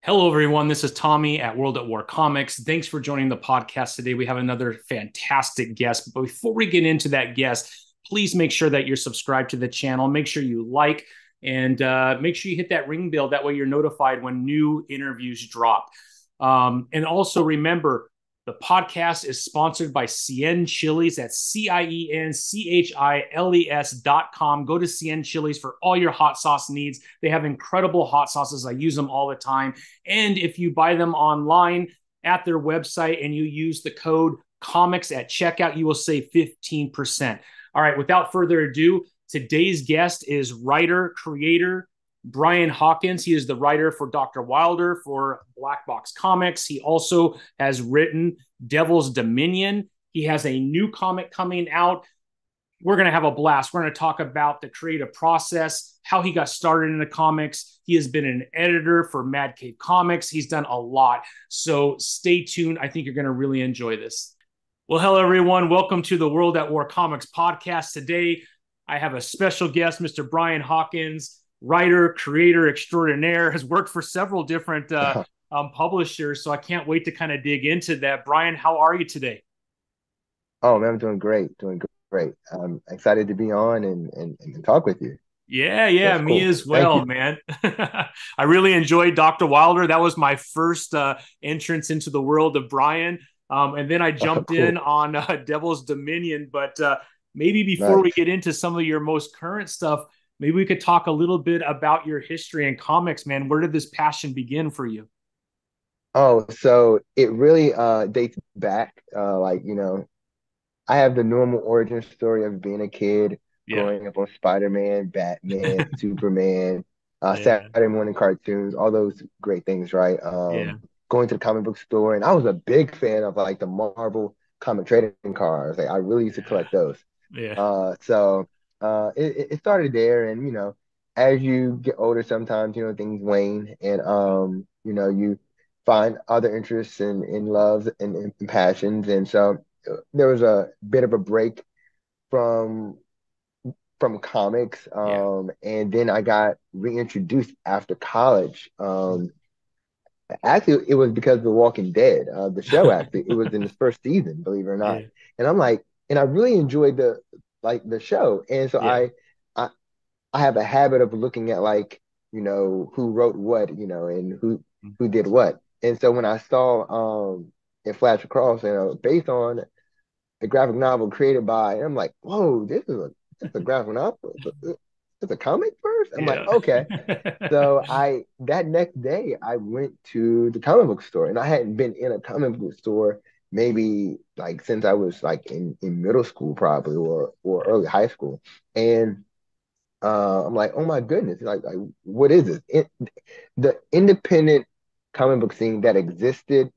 Hello, everyone. This is Tommy at World at War Comics. Thanks for joining the podcast today. We have another fantastic guest. But before we get into that guest, please make sure that you're subscribed to the channel. Make sure you like and make sure you hit that ring bell. That way you're notified when new interviews drop. And also remember, the podcast is sponsored by Cien Chilies. That's CIENCHILES.com. Go to Cien Chilies for all your hot sauce needs. They have incredible hot sauces. I use them all the time. And if you buy them online at their website and you use the code COMICS at checkout, you will save 15%. All right, without further ado, today's guest is writer, creator, Brian Hawkins. He is the writer for Dr. Wilder for Black Box Comics. He also has written Devil's Dominion. He has a new comic coming out. We're going to have a blast. We're going to talk about the creative process, how he got started in the comics. He has been an editor for Mad Cave Comics. He's done a lot. So stay tuned. I think you're going to really enjoy this. Well, hello, everyone. Welcome to the World at War Comics podcast. Today, I have a special guest, Mr. Brian Hawkins, writer, creator extraordinaire, has worked for several different publishers. So I can't wait to kind of dig into that. Brian, how are you today? Oh man, I'm doing great, doing great. I'm excited to be on and talk with you. Yeah, That's me cool. as Thank well, you. man. I really enjoyed Dr. Wilder. That was my first entrance into the world of Brian. And then I jumped in Cool. on Devil's Dominion. But maybe before we Nice. get into some of your most current stuff, maybe we could talk a little bit about your history in comics, man. Where did this passion begin for you? Oh, so it really dates back. I have the normal origin story of being a kid, Yeah, growing up on Spider-Man, Batman, Superman, yeah, Saturday morning cartoons, all those great things, right? yeah, Going to the comic book store, and I was a big fan of like the Marvel comic trading cards. Like I really used to yeah, collect those. yeah, So it started there, and as you get older, sometimes things wane, and you find other interests in loves and passions, and so there was a bit of a break from from comics, yeah. and then I got reintroduced after college. Actually, it was because of The Walking Dead, the show. Actually, it was in the first season, believe it or not. Yeah, And I'm like, and I really enjoyed the show. And so yeah, I, I have a habit of looking at who wrote what, and who did what. And so when I saw it flash across, based on a graphic novel created by, and I'm like, whoa, this is a graphic novel. It's a comic first. I'm like, yeah. okay. So I that next day I went to the comic book store, and I hadn't been in a comic book store maybe like since I was like in middle school probably or early high school. And I'm like, oh my goodness, like what is this? The independent comic book scene that existed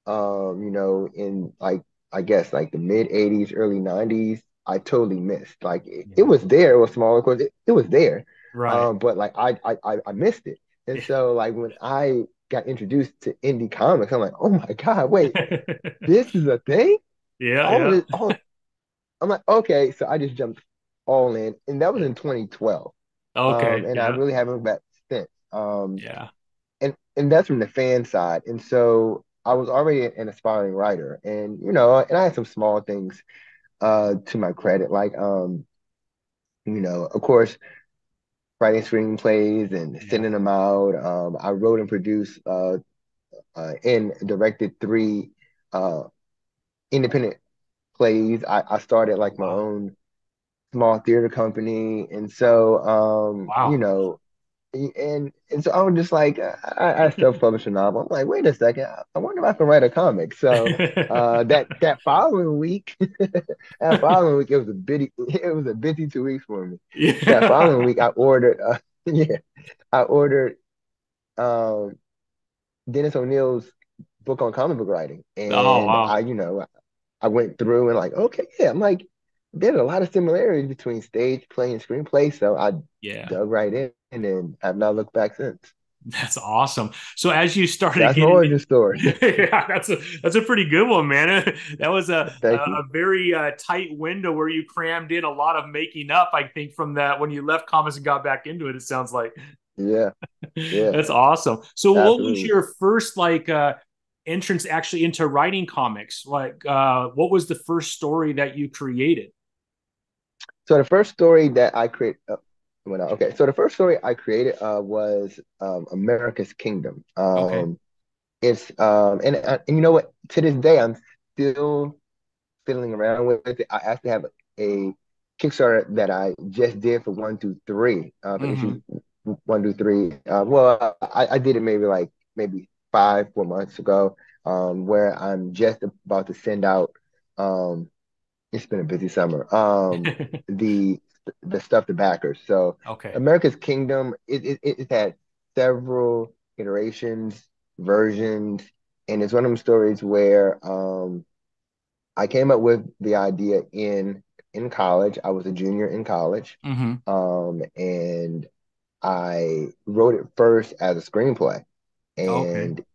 in like I guess like the mid 80s, early 90s, I totally missed. Like it Yeah. was there, it was small, of course, it was there. Right. But like I missed it. And Yeah. so like when I got introduced to indie comics, I'm like, oh my God, wait, this is a thing? Yeah, All of yeah. this, all I'm like, okay, so I just jumped all in, and that was Yeah. in 2012. Okay. And I Yeah. really haven't looked back since. Yeah. And that's from the fan side. And so I was already an aspiring writer, and and I had some small things to my credit, like of course, writing screenplays and Yeah. sending them out. I wrote and produced and directed three uh independent plays. I started like my Wow. own small theater company, and so Wow. and so I was just like, I self-published a novel. I'm like, wait a second, I wonder if I can write a comic. So that following week, that following week, it was a busy 2 weeks for me. That Yeah. following week, I ordered, yeah, I ordered um, Dennis O'Neill's book on comic book writing, Oh, and wow. I went through and like, okay, yeah, I'm like, there's a lot of similarities between stage play and screenplay, so I Yeah. dug right in and have not looked back since. That's awesome. So as you started That's my getting origin story. yeah, that's a pretty good one, man. That was Thank you. a very tight window where you crammed in a lot of making up, I think, from that when you left comics and got back into it, it sounds like. Yeah, yeah, That's awesome. So what was absolutely. your first like entrance actually into writing comics? Like what was the first story that you created? So the first story that I created, okay. So the first story I created was America's Kingdom. Okay. It's and you know what? To this day, I'm still fiddling around with it. I actually have a Kickstarter that I just did for 1 through 3, for issues Hmm. 1 through 3. Well, I did it maybe 5, 4 months ago, where I'm just about to send out. Um, it's been a busy summer. The the stuff to backers. So Okay. America's Kingdom, it's had several iterations, versions, and it's one of them stories where I came up with the idea in college. I was a junior in college, Hmm. and I wrote it first as a screenplay. Okay. And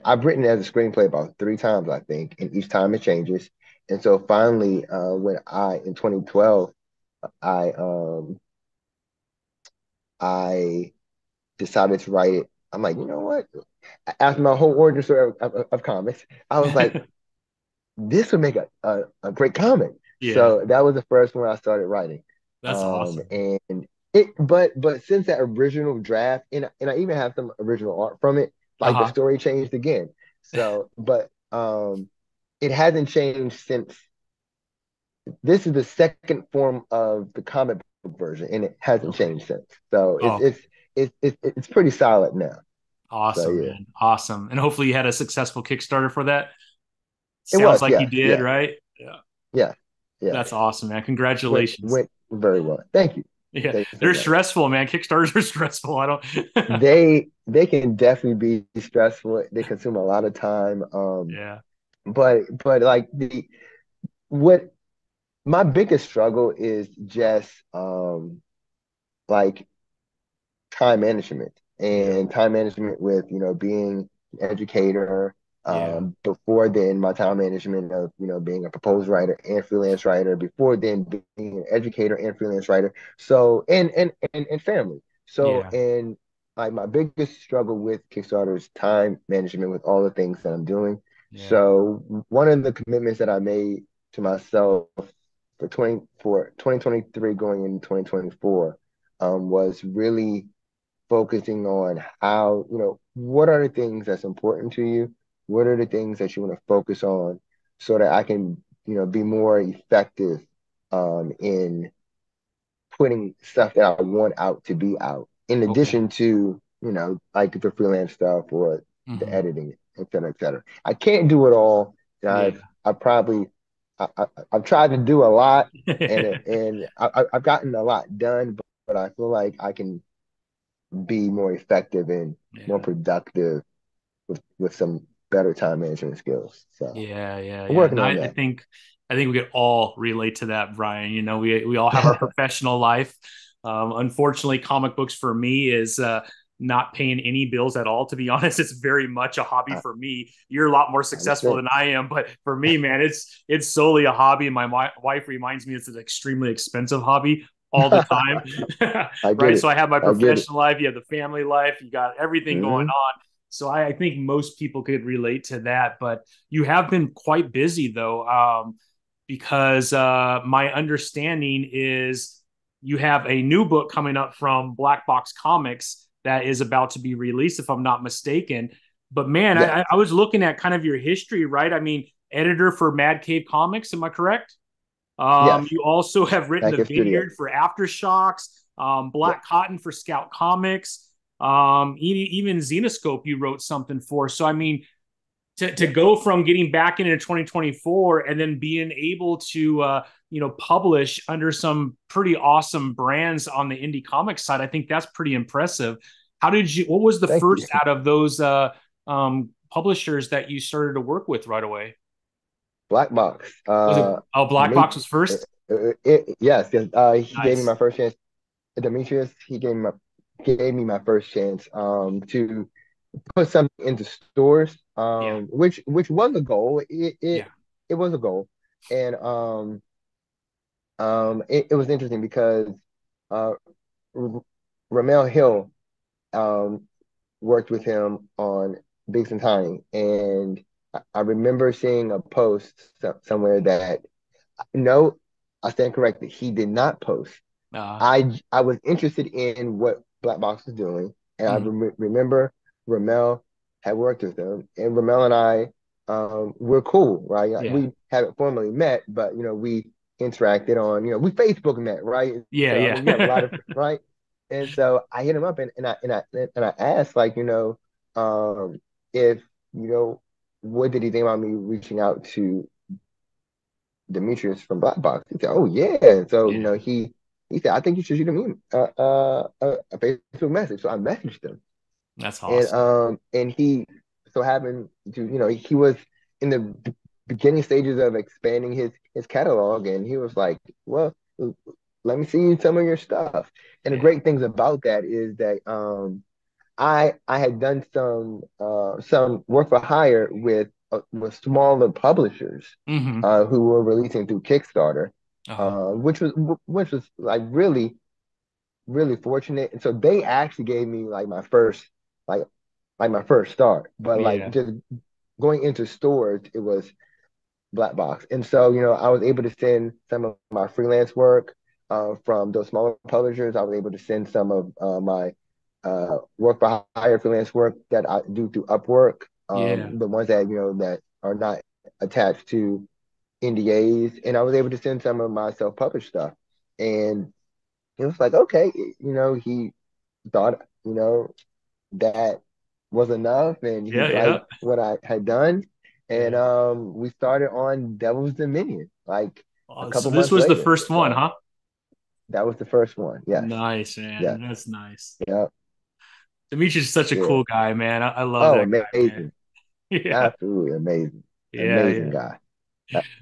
I've written it as a screenplay about 3 times, I think, and each time it changes. And so finally, when I in 2012, I I decided to write it. I'm like, you know what? After my whole origin story of comics, I was like, this would make a great comic. Yeah, So that was the first one I started writing. that's awesome. And but since that original draft, and I even have some original art from it, like the Uh-huh. story changed again. So, but it hasn't changed since. This is the second form of the comic book version, and it hasn't Okay. changed since. So Okay. it's pretty solid now. So Awesome, yeah, man. Awesome. And hopefully you had a successful Kickstarter for that. it Sounds was. like you Yes, did, yes, right? Yeah. yes, yes. That's awesome, man. Went Congratulations. went very well. Thank you. Yeah. Thank you so They're much. stressful, man. Kickstarters are stressful. I don't They can definitely be stressful. They consume a lot of time. Yeah. But like the what my biggest struggle is just like time management Yeah. and time management with being an educator. Yeah. Before then, my time management of being a proposed writer and freelance writer. Before then, being an educator and freelance writer. So and family. So Yeah. and like my biggest struggle with Kickstarter is time management with all the things that I'm doing. Yeah. So one of the commitments that I made to myself for 2023 going into 2024 was really focusing on how, what are the things that's important to you? What are the things that you want to focus on so that I can, be more effective in putting stuff that I want out to be out, in Okay. addition to, like the freelance stuff or the Hmm. editing, et cetera, et cetera. I can't do it all. And Yeah. I probably, I've tried to do a lot and I've gotten a lot done, but I feel like I can be more effective and more Yeah. productive with some better time management skills. So Yeah, yeah, I'm yeah. working And on I think we could all relate to that, Brian. We all have our that. professional life. Unfortunately, comic books for me is not paying any bills at all. To be honest, it's very much a hobby I, for me. You're a lot more I successful understand. than I am, but for me, man, it's solely a hobby. And my wife reminds me it's an extremely expensive hobby all the time, I get right? So it. I have my I get it. professional life, you have the family life, you got everything going Hmm. on. So I think most people could relate to that, but you have been quite busy though, because my understanding is you have a new book coming up from Black Box Comics that is about to be released, if I'm not mistaken. But man, Yes. I was looking at kind of your history, right? I mean, editor for Mad Cave Comics, am I correct? Yes. You also have written Back the in studio. Vineyard for Aftershocks, Yes. Black Cotton for Scout Comics, even Xenoscope you wrote something for. So I mean, to Yes. go from getting back into 2024 and then being able to publish under some pretty awesome brands on the indie comic side, I think that's pretty impressive. What was the Thank you. first out of those publishers that you started to work with right away? Black Box. Was it Black Me. Box was first? Yes. 'Cause, he gave me Nice. my first chance. Demetrius. He gave me my first chance to put something into stores, Yeah. which was a goal. Yeah. It was a goal, and it was interesting because uh, r- Ramel Hill um, worked with him on Big and Tiny, and I remember seeing a post somewhere that no, I stand corrected. He did not post. Uh, I was interested in what Black Box was doing, and I mhm. remember Ramel had worked with him, and Ramel and I we're cool, right? Like, Yeah. we haven't formally met, but we interacted on, we Facebook met, right? Yeah. So I mean, we have a lot Yeah. of right, and so I hit him up and I asked like, if what did he think about me reaching out to Demetrius from Black Box? He said, "Oh yeah." And so Yeah. he said, "I think you should shoot him a Facebook message." So I messaged him, That's and awesome. he so happened to he was in the beginning stages of expanding his catalog, and he was like, "Well, let me see some of your stuff." And the Yeah. great things about that is that I had done some work for hire with smaller publishers Hmm. who were releasing through Kickstarter, Uh-huh. which was like really fortunate. And so they actually gave me like my first start. But like Yeah. just going into stores, it was Black Box. And so I was able to send some of my freelance work from those smaller publishers. I was able to send some of my work for hire freelance work that I do through Upwork, Yeah. the ones that that are not attached to NDAs, and I was able to send some of my self-published stuff. And it was like, okay, he thought, that was enough, and he Yeah. Yeah. liked what I had done, and Yeah. we started on Devil's Dominion like a So couple this months was the later. first one, So huh? that was the first one. Yes, Nice, man. yes, That's nice. yeah, Demetrius is such a yeah. cool guy, man. I love Oh, that guy, man. amazing, Yeah. absolutely amazing, Yeah. amazing Yeah. guy.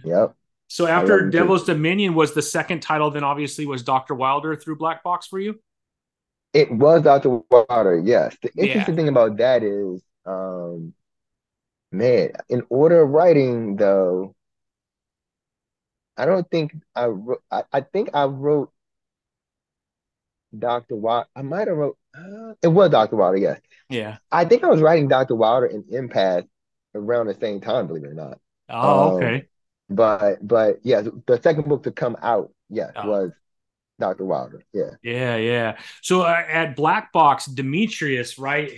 Yep, So I love after him too. Devil's Dominion was the second title, then obviously was Dr. Wilder through Black Box for you? It was Dr. Water, yes. The Yeah. interesting thing about that is, man, in order of writing, though, I don't think I wrote, I think I wrote Dr. Water. I might have wrote, it was Dr. Water, yes. Yeah. I think I was writing Dr. Water and Empath around the same time, believe it or not. Oh, Um, okay. but yeah, the second book to come out, yes, Oh, was Dr. Wilder. Yeah. yeah, yeah. So at Black Box, Demetrius, right,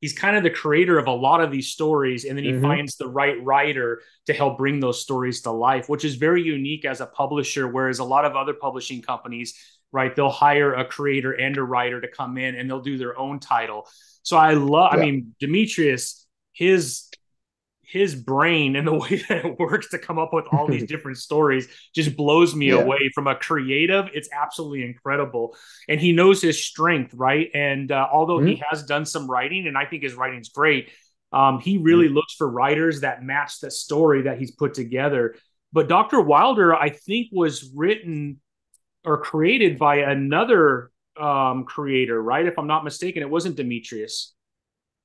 he's kind of the creator of a lot of these stories, and then he Hmm. finds the right writer to help bring those stories to life, which is very unique as a publisher. Whereas a lot of other publishing companies, right, they'll hire a creator and a writer to come in, and they'll do their own title. So I Yeah. mean, Demetrius, his brain and the way that it works to come up with all these different stories just blows me Yeah. away. From a creative, it's absolutely incredible, and he knows his strength, right? And although Hmm. he has done some writing, and I think his writing's great, he Hmm. really looks for writers that match the story that he's put together. But Dr. Wilder, I think, was written or created by another creator, right? If I'm not mistaken, it wasn't Demetrius.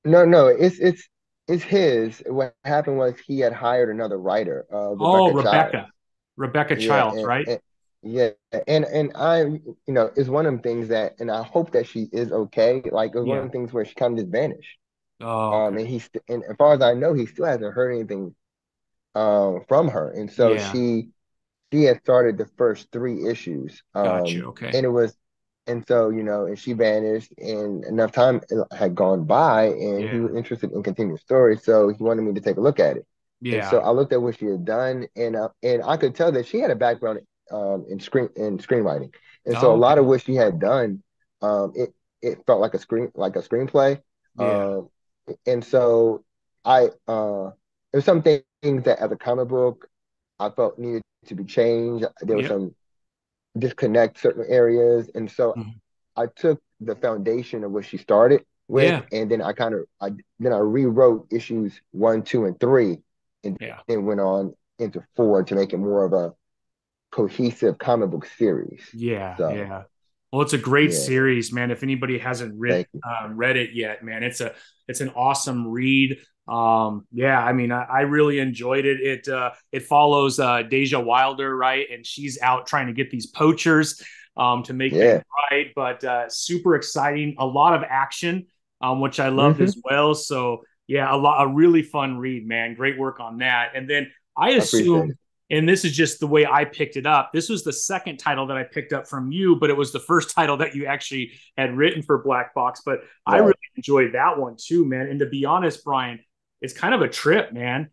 No, it's his. What happened was he had hired another writer, Oh, Rebecca Childs. Rebecca Yeah, Childs, right? yeah, and it's one of them things that, and I hope that she is okay. Like it was one of Yeah. the things where she kind of just vanished. Oh, okay. And as far as I know, he still hasn't heard anything from her, and so Yeah. she had started the first three issues, Gotcha. Okay. and it was, and so and she vanished, and enough time had gone by, and he Yeah. was interested in continuing the story, so he wanted me to take a look at it, and so Yeah. I looked at what she had done, and I could tell that she had a background in screenwriting, and so Oh, a lot okay. of what she had done, it felt like a screenplay, Yeah. um, and so I there's some things that as a comic book I felt needed to be changed. There was Yep. some disconnect certain areas, and so Mhm. I took the foundation of what she started with, Yeah. and then I rewrote issues one, two, and three, and Yeah. then went on into four to make it more of a cohesive comic book series. Yeah. So Yeah. Well, it's a great yeah, series, man. If anybody hasn't thank you. read it yet, man, it's an awesome read. Yeah, I mean, I really enjoyed it. It follows Deja Wilder, right, and she's out trying to get these poachers. to make things Yeah. right. But super exciting, a lot of action, which I loved Hmm. as well. So yeah, a really fun read, man. Great work on that. And then I I appreciate assume, it. and this is just the way I picked it up. This was the second title that I picked up from you, but it was the first title that you actually had written for Black Box. But I really Right. enjoyed that one too, man. And to be honest, Brian, it's kind of a trip, man.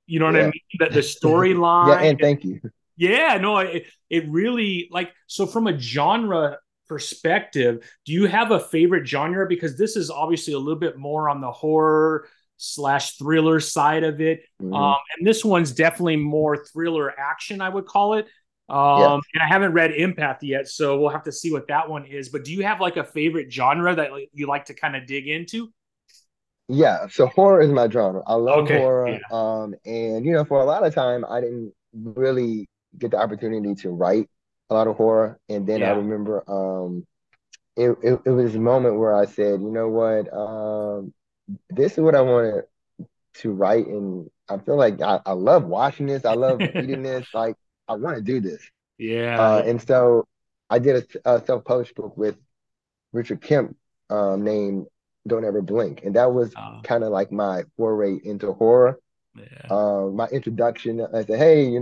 You know what I Yeah. mean? That the Yeah, storyline, and thank you. yeah, no, it really like so from a genre perspective, do you have a favorite genre? Because this is obviously a little bit more on the horror slash thriller side of it. Hmm. And this one's definitely more thriller action, I would call it. Yes. And I haven't read Empath yet, so we'll have to see what that one is. But do you have like a favorite genre that like, you like to kind of dig into? Yeah, so horror is my genre. I love Okay, horror. yeah, And for a lot of time I didn't really get the opportunity to write a lot of horror. And then I yeah, remember it was a moment where I said, you know what, this is what I wanted to write, and I feel like I love watching this, I love reading this, like I want to do this. yeah, yeah. And so I did a self-published book with Richard Kemp, named Don't Ever Blink. And that was Uh, kind of like my foray into horror. yeah. My introduction. I said, hey,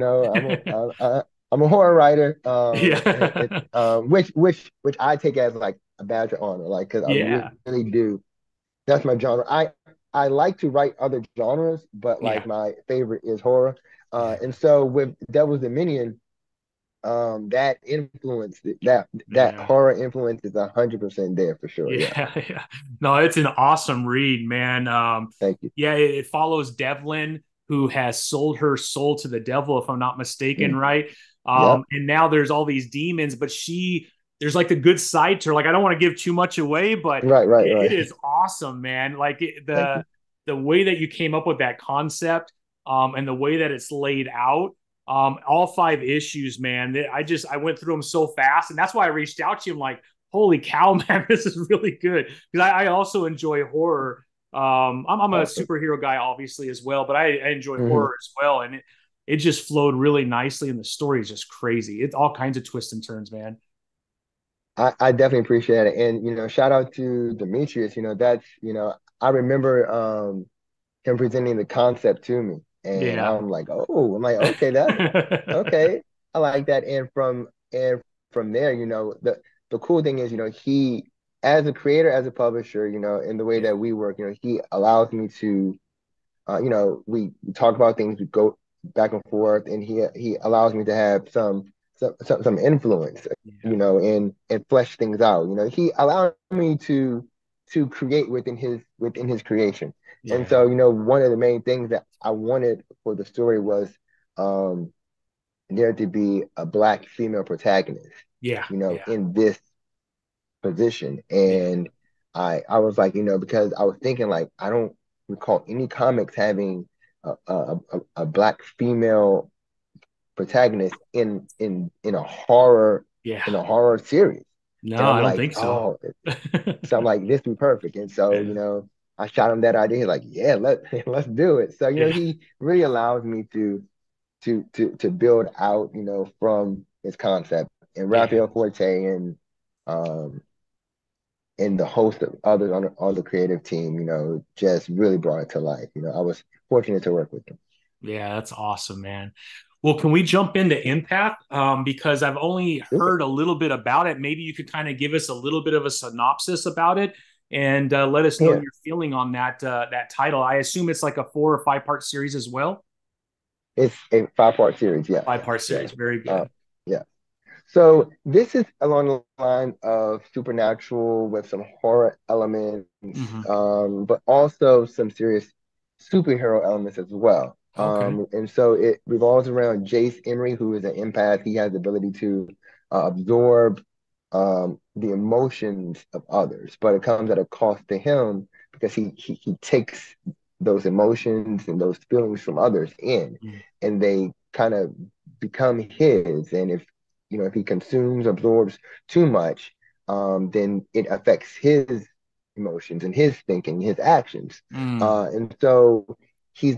I'm a horror writer, Yeah. which I take as like a badge of honor, like because I Yeah. really do. That's my genre. I like to write other genres, but Yeah. like my favorite is horror. Yeah. And so with Devil's Dominion, that influence, that Yeah. horror influence is 100% there for sure. Yeah. Yeah. Yeah. No, it's an awesome read, man. Thank you. Yeah, it follows Devlin, who has sold her soul to the devil, if I'm not mistaken, Mm. right? Yep. And now there's all these demons, but there's like the good side to her. Like, I don't want to give too much away, but Right, right, it right. is awesome, man. Like Thank you. the way that you came up with that concept, and the way that it's laid out. All 5 issues, man. I went through them so fast, and that's why I reached out to you. I'm like, holy cow, man, this is really good because I also enjoy horror. I'm a Awesome. superhero guy, obviously, as well, but I enjoy Hmm. horror as well, and it just flowed really nicely, and the story is just crazy. It's all kinds of twists and turns, man. I definitely appreciate it. And, shout out to Demetrius. I remember him presenting the concept to me. And Yeah, I'm like, okay, okay. I like that. And from there, the cool thing is, he, as a creator, as a publisher, in the way yeah, that we work, he allows me to, we talk about things, we go back and forth, and he allows me to have some influence, yeah, and flesh things out. He allowed me to create within his creation. And yeah, so, one of the main things that I wanted for the story was, um, there to be a black female protagonist, yeah, yeah, in this position. yeah, And I was like, because I was thinking, like, I don't recall any comics having a black female protagonist in yeah. a horror series. No, And I I'm don't like, think so. oh, so I'm like, this be perfect. And so, Yeah, I shot him that idea. He's like, yeah, let's do it. So, yeah, he really allows me to build out, from his concept. And yeah. Raphael Forte um and the host of others on the creative team, just really brought it to life. I was fortunate to work with them. Yeah, that's awesome, man. Well, can we jump into Empath? Because I've only Super. heard a little bit about it. Maybe you could kind of give us a little bit of a synopsis about it and let us know Yeah, your feeling on that title. I assume it's like a 4 or 5 part series as well. it's a 5-part series. Yes, 5 part yes. series, very Uh, good. yeah. So this is along the line of supernatural with some horror elements, Hmm. but also some serious superhero elements as well. Okay. And so it revolves around Jace Emery, who is an empath. He has the ability to absorb the emotions of others, but it comes at a cost to him because he takes those emotions and those feelings from others in, Mm. and they kind of become his. And if he consumes, absorbs too much, then it affects his emotions and his thinking, his actions. Mm. And so he's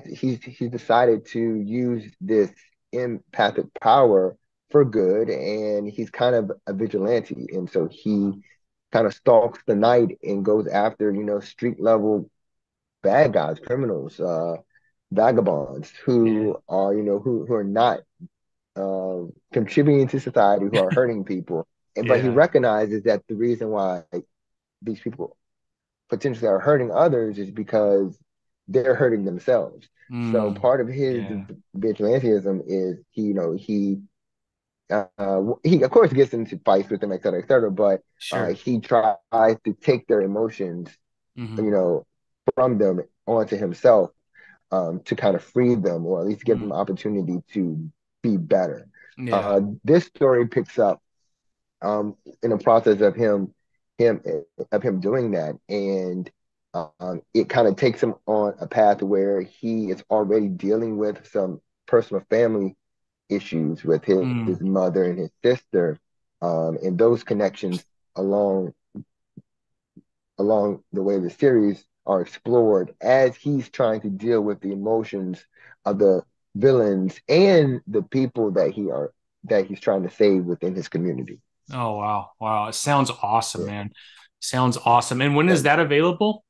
decided to use this empathic power for good, and he's kind of a vigilante, and so he kind of stalks the night and goes after, street level bad guys, criminals, vagabonds Yeah. who are, who are not contributing to society, who are hurting people. But he Yeah. recognizes that the reason why these people potentially are hurting others is because they're hurting themselves. So Mm. part of his Yeah. vigilantism is he of course gets into fights with them, et cetera, et cetera, but Sure. he tries to take their emotions, Hmm. you know, from them onto himself, to kind of free them, or at least give them Mm. opportunity to be better. Yeah. This story picks up in the process of him him doing that, and it kind of takes him on a path where he is already dealing with some personal family issues with his Mm. mother and his sister, and those connections along along the way the series are explored as he's trying to deal with the emotions of the villains and the people that he's trying to save within his community. Oh, wow. Wow. It sounds awesome, Yeah. man. Sounds awesome. And when is Thanks. that available?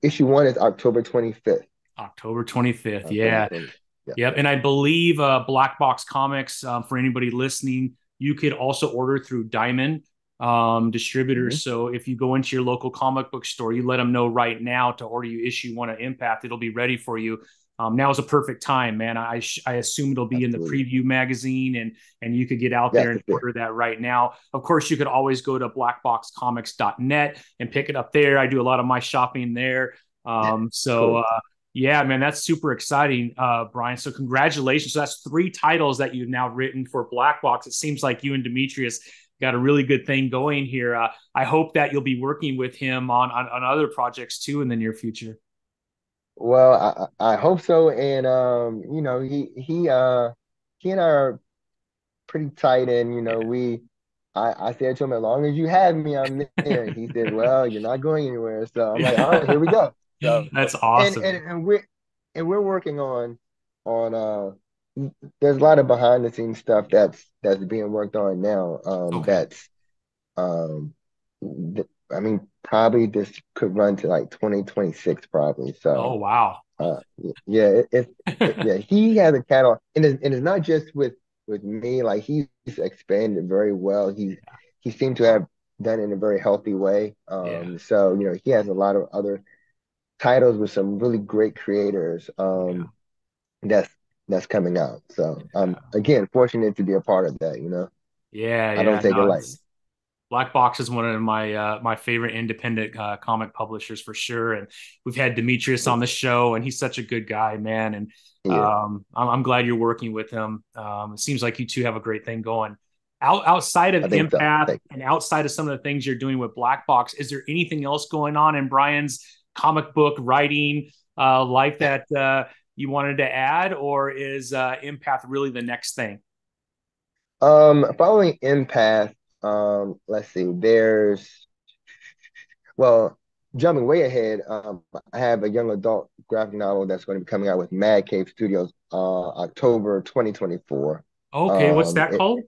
Issue one is October 25th. October 25th. October Yeah. 20th. Yeah. Yep. And I believe Black Box Comics, for anybody listening, you could also order through Diamond Hmm. distributors. So if you go into your local comic book store, you let them know right now to order you issue one of Impact. It'll be ready for you. Now is a perfect time, man. I assume it'll be in the Absolutely. preview magazine, and you could get out Yes, there and it's there. order that right now. Of course, you could always go to blackboxcomics.net and pick it up there. I do a lot of my shopping there. So Cool. yeah, man, that's super exciting, Brian. So congratulations. So that's three titles that you've now written for Black Box. It seems like you and Demetrius got a really good thing going here. I hope that you'll be working with him on other projects too in the near future. Well, I hope so. And he and I are pretty tight, and I said to him, as long as you have me, I'm there. And he said, well, you're not going anywhere. So I'm like, all right, here we go. So That's and awesome. and, and we're working on there's a lot of behind the scenes stuff that's being worked on now. Okay. That's I mean, probably this could run to like 2026 probably. Oh, So wow. uh, yeah, yeah, he has a catalog, and it's not just with me. Like he's expanded very well. He seemed to have done it in a very healthy way. Yeah. So he has a lot of other titles with some really great creators. Yeah. That's that's coming out. So I'm Yeah. again fortunate to be a part of that. Yeah. I don't Yeah. take it No, lightly. it's Black Box is one of my favorite independent comic publishers for sure, and we've had Demetrius on the show, and he's such a good guy, man. And Yeah, I'm glad you're working with him. It seems like you two have a great thing going. Outside of I think so. Empath Thank and outside of some of the things you're doing with Black Box, is there anything else going on in Brian's comic book writing life that you wanted to add, or is Empath really the next thing? you. Following Empath, let's see. Well, jumping way ahead, I have a young adult graphic novel that's going to be coming out with Mad Cave Studios, October 2024. Okay, what's Um, that it, called?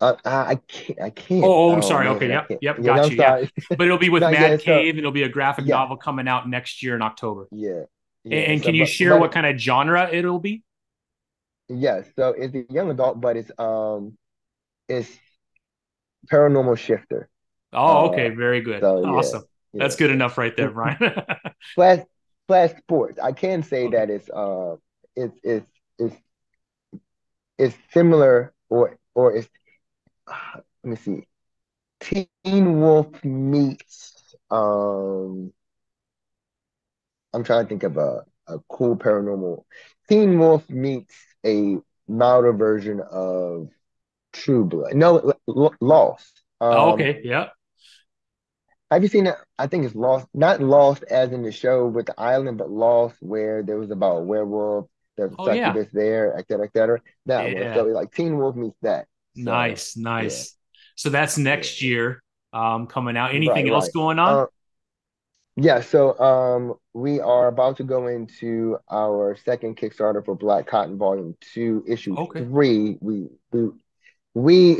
I can't. Oh, I'm Oh sorry. Okay, man, I yep, can't. yep, Yeah, got I'm you. Yeah, sorry. but it'll be with Not Mad yet. So Cave, and it'll be a graphic yeah, novel coming out next year in October. yeah, And, yeah. and So can you but share what but kind of genre it'll be? yes. So it's a young adult, but it's paranormal shifter. Oh, okay, Uh, very good, so yeah, awesome. That's yeah. good enough right there, Brian. Flash Flash Sports. I can say Okay. that it's it's it's it's similar, or it's let me see. Teen Wolf meets I'm trying to think of a cool paranormal. Teen Wolf meets a milder version of True Blood. No, Lost. Oh, okay. Yep. Have you seen it? I think it's Lost, not Lost as in the show with the island, but Lost where there was about a werewolf, there's a Oh, yeah. succubus there, et cetera, et cetera. That one. So Yeah. like Teen Wolf meets that. So Nice. yeah, Nice. So that's yeah, next yeah. year coming out. Right, Anything else right. going on? Yeah, so we are about to go into our second Kickstarter for Black Cotton Volume 2, Issue Okay. 3.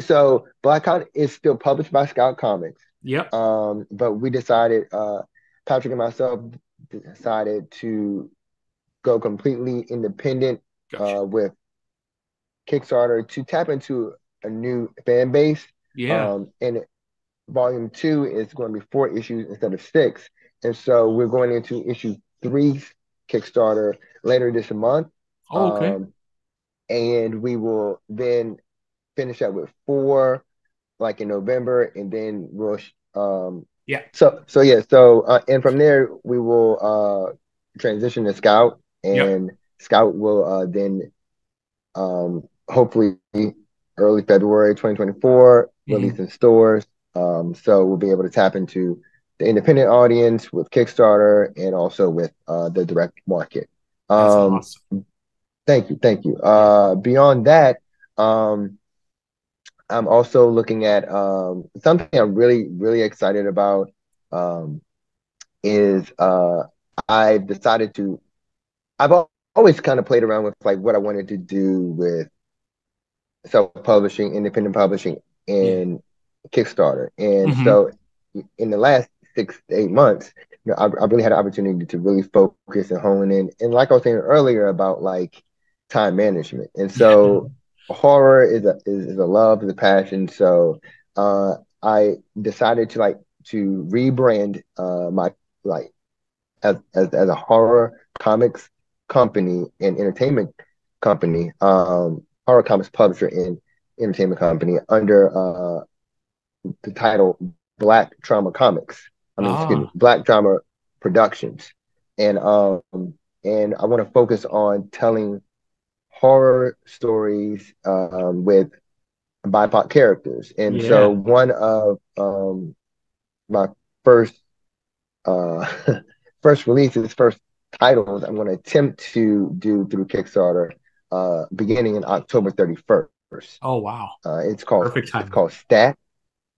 So Black Cotton is still published by Scout Comics. Yep. But we decided, Patrick and myself decided to go completely independent Gotcha. with Kickstarter to tap into a new fan base. Yeah. And volume 2 is going to be 4 issues instead of 6. And so we're going into issue 3 Kickstarter later this month. Oh, okay. Um, and we will then finish up with 4 like in November, and then we'll Yeah. and from there we will transition to Scout, Yep. and Scout will then hopefully early February 2024 Hmm. release in stores. So we'll be able to tap into the independent audience with Kickstarter and also with the direct market. That's Um, awesome. thank you. Yeah. Beyond that, I'm also looking at something I'm really excited about um, is I've decided to I've always kind of played around with like what I wanted to do with self-publishing, independent publishing, Yeah. and Kickstarter. And Hmm. so in the last 6 to 8 months, I really had an opportunity to really focus and hone in. And like I was saying earlier about like time management. And Yeah. so horror is a love, is a passion. So I decided to rebrand my like as a horror comics company and entertainment company, horror comics publisher and entertainment company under the title Black Trauma Comics. I mean, excuse me, Ah. Black Trauma Productions, and I want to focus on telling horror stories with BIPOC characters. And so Yeah. one of my first uh, first releases, first titles I'm going to attempt to do through Kickstarter beginning in October 31st. Oh, wow. It's called Perfect it's timing. called Stat.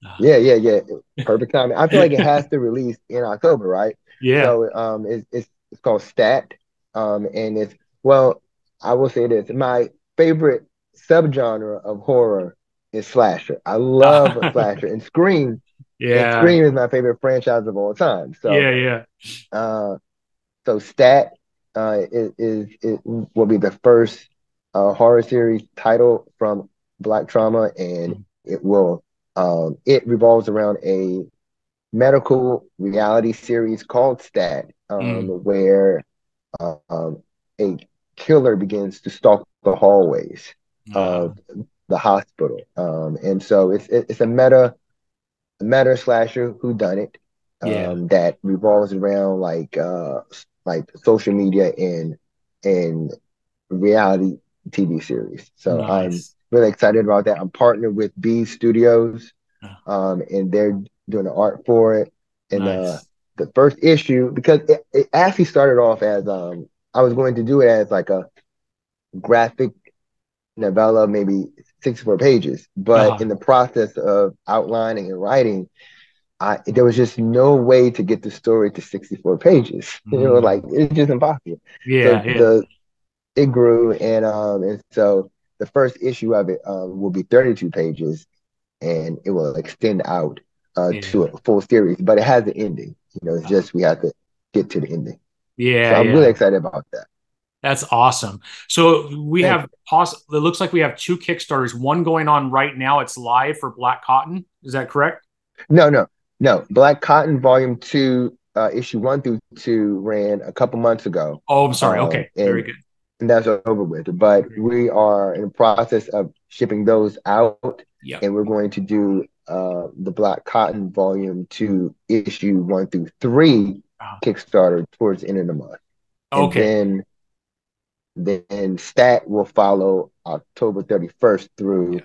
Ah. Yeah. Perfect timing. I feel like it has to release in October, right? Yeah. So it's called Stat. And it's well, I will say this. My favorite subgenre of horror is slasher. I love Ah. slasher and Yeah. Scream is my favorite franchise of all time. Yeah. Yeah. Uh, so Stat it will be the first horror series title from Black Trauma, and Mm. it revolves around a medical reality series called Stat, Mm. where um, a killer begins to stalk the hallways Ah. of the hospital, and so it's a meta slasher who done it Yeah. that revolves around like social media and reality TV series. So I'm Nice. really excited about that. I'm partnered with B Studios, Ah, and they're doing the art for it. And nice. the first issue, because it actually started off as I was going to do it as like a graphic novella, maybe 64 pages, but in Uh-huh. the process of outlining and writing there was just no way to get the story to 64 pages. Like Mm. it's just impossible. So Yeah. Yeah. the it grew, and so the first issue of it will be 32 pages, and it will extend out to Yeah. a full series, but it has an ending. It's Uh-huh. just we have to get to the ending. So Yeah. I'm really Yeah. excited about that. That's awesome. So we Thank have you. it looks like we have two Kickstarters, one going on right now. It's live for Black Cotton. Is that correct? No. Black Cotton Volume 2, issue 1 through 2 ran a couple months ago. Oh, I'm sorry. Um, Okay. Very and good. and that's over with. But Very good. we are in the process of shipping those out, Yep. and we're going to do the Black Cotton Volume 2, issue 1 through 3 Uh, Kickstarter towards the end of the month. And okay. then Stat will follow October 31st Yeah. through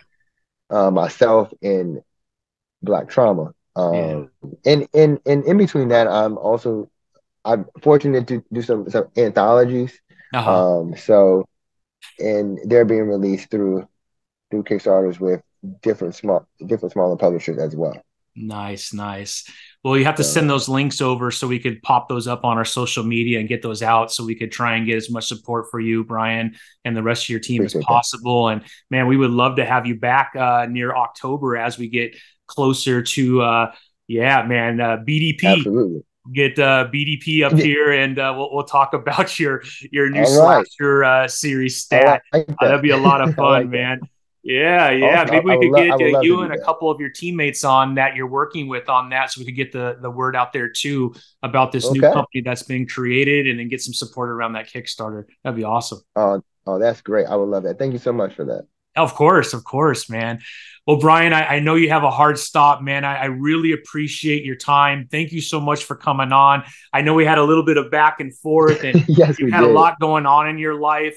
myself and Black Trauma. Yeah. And in between that, I'm fortunate to do some anthologies. Uh-huh. So and they're being released through Kickstarters with different smaller publishers as well. Nice, nice. Well, you have to So send those links over so we could pop those up on our social media and get those out so we could try and get as much support for you, Brian, and the rest of your team as appreciate that. possible. And man, we would love to have you back near October as we get closer to, yeah, man, BDP. Absolutely. Get BDP up Yeah. here, and we'll talk about your new All right. slasher series I stat. like that. That'd be a lot of I fun, like that. man. Yeah, yeah. Awesome. Maybe we could I get would love to you do and a that. couple of your teammates on that you're working with on that, so we could get the word out there too about this new Okay. company that's being created, and then get some support around that Kickstarter. That'd be awesome. Oh, that's great. I would love that. Thank you so much for that. Of course, man. Well, Brian, I know you have a hard stop, man. I really appreciate your time. Thank you so much for coming on. I know we had a little bit of back and forth, and Yes, you've we had a did. lot going on in your life.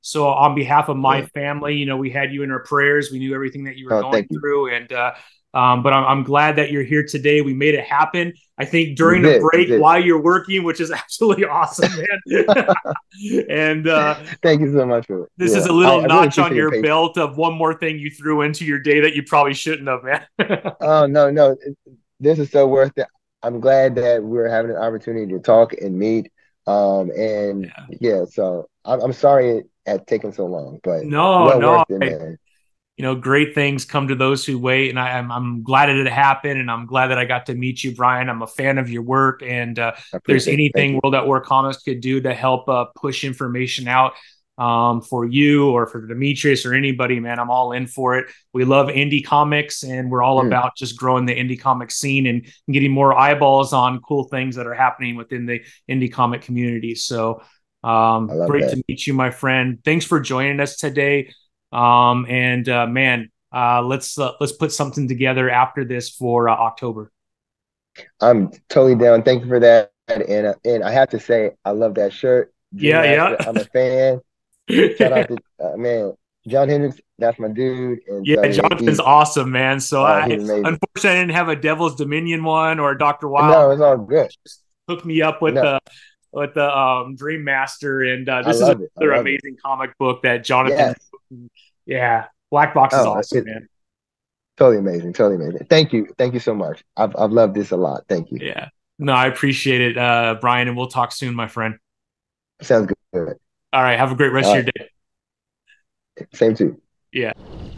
So, on behalf of my Yeah. family, we had you in our prayers. We knew everything that you were Oh, going thank you. and but I'm glad that you're here today. We made it happen. I think We during the did. We break did. while you're working, which is absolutely awesome, man. and Thank you so much for it. this is Yeah. a little I really notch on appreciate your your patience. belt of one more thing you threw into your day that you probably shouldn't have, man. Oh, no, no. This is so worth it. I'm glad that we're having an opportunity to talk and meet. And Yeah. yeah, so I'm sorry it had taken so long, but No, well no. worth it, man. Great things come to those who wait, and I'm glad that it happened, and I'm glad that I got to meet you, Brian. I'm a fan of your work, and I if there's appreciate it. Thank anything you. World at War Comics could do to help push information out for you or for Demetrius or anybody, man, I'm all in for it. We love indie comics, and we're all Mm, about just growing the indie comic scene and getting more eyeballs on cool things that are happening within the indie comic community. So I love great that. to meet you, my friend. Thanks for joining us today. And man, let's put something together after this for October. I'm totally down. Thank you for that. And I have to say, I love that shirt, Dream Yeah, Master. yeah. I'm a fan. Shout out to man, John Hendricks. That's my dude. And Yeah, so yeah, Jonathan's awesome, man. So he's amazing. unfortunately I didn't have a Devil's Dominion one or a Dr. Wild. No, it's all good. Just hooked me up with No, the Dream Master, and I this is love it. I another love it. amazing comic book that Jonathan. Yes. Yeah, Black Box is Oh, awesome, man. totally amazing. Totally amazing. Thank you. Thank you so much. I've loved this a lot. Thank you. Yeah, no, I appreciate it, Brian, and we'll talk soon, my friend. Sounds good. All right, have a great rest All of your right. day. Same to you. Yeah.